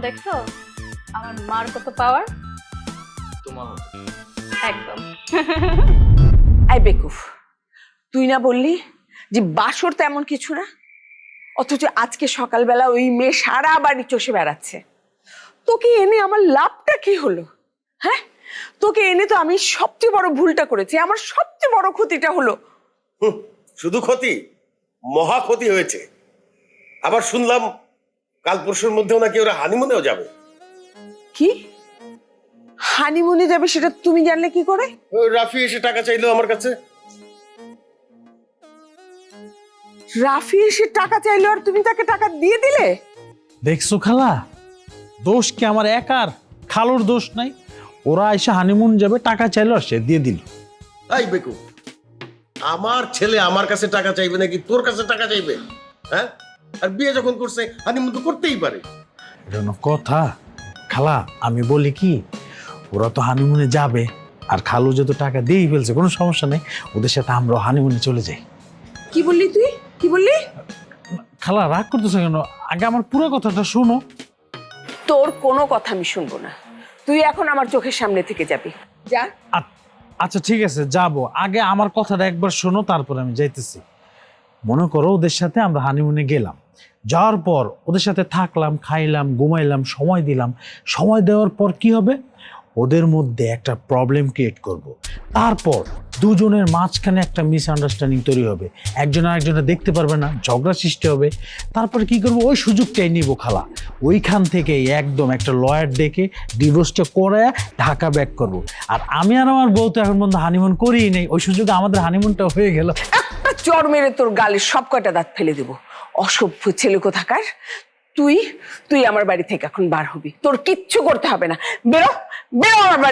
দেখছো আমার মার কত পাওয়ার। তোমার একদম। এই বেকুফ, তুই না বললি যে বাসর তেমন কিছু না, অথচ আজকে সকালবেলা ওই মেয়ে সারা বাড়ি চষে বেড়াচ্ছে। তোকে এনে আমার লাভটা কি হলো? হ্যাঁ, তোকে এনে তো আমি সবচেয়ে বড় ভুলটা করেছি, আমার সবচেয়ে বড় ক্ষতিটা হলো। শুধু ক্ষতি, মহা ক্ষতি হয়েছে। আবার শুনলাম কাল পরশুর মধ্যেও নাকি ওরা হানিমুনেও যাবে। কি হানিমুনে যাবে সেটা তুমি জানলে কি করে? ওই রাফি এসে টাকা চাইলো আমার কাছে। রাফি এসে টাকা চাইলো আর তুমি তাকে টাকা দিয়ে দিলে? দেখছো খালা, দোষ কি আমার একার? খালুর দোষ নাই। ওরা এসে হানিমুন যাবে, টাকা চাইলো আর সে দিয়ে দিল। এই বেকু, আমার ছেলে আমার কাছে টাকা চাইবে নাকি তোর কাছে টাকা চাইবে? হ্যাঁ, আর বিয়ে যখন করছে হানিমুন তো করতেই পারে। এটা কোনো কথা? খালা আমি বলি কি, ওরা তো হানিমুনে যাবে আর খালু যেহেতু টাকা দিয়েই ফেলছে, কোনো সমস্যা নেই, ওদের সাথে আমরাও হানিমুনে চলে যাই। কি বললি তুই? কি বললি? খালা রাগ করতেছে কেন? আগে আমার পুরো কথাটা শোনো। তোর কোনো কথা আমি শুনবো না, তুই এখন আমার চোখের সামনে থেকে যাবি, যা। আচ্ছা ঠিক আছে, যাব। আগে আমার কথাটা একবার শোনো, তারপর আমি যাইতেছি। মনে করো ওদের সাথে আমরা হানিমুনে গেলাম, যাওয়ার পর ওদের সাথে থাকলাম, খাইলাম, ঘুমাইলাম, সময় দিলাম। সময় দেওয়ার পর কি হবে? ওদের মধ্যে একটা প্রবলেম ক্রিয়েট করব। তারপর দুজনের মাঝখানে একটা মিসআন্ডারস্ট্যান্ডিং তৈরি হবে, একজন আরেকজনের দেখতে পারবে না, ঝগড়া সৃষ্টি হবে। তারপরে কি করব? ওই সুযোগটাই নিব খালা, ওইখান থেকে একদম একটা লয়ার ডেকে ডিভোর্সটা করে ঢাকা ব্যাক করব। আর আমি আর আমার বউ তো এখন পর্যন্ত হানিমুন করিই নেই, ওই সুযোগে আমাদের হানিমুনটা হয়ে গেল। একটা চড় মেরে তোর গালে সব কয়টা দাঁত ফেলে দেবো, অসভ্য ছেলে কোথাকার। তুই তুই আমার বাড়ি থেকে এখন বার হবি, তোর কিচ্ছু করতে হবে না। বেরো, বেরো আমার বাড়ি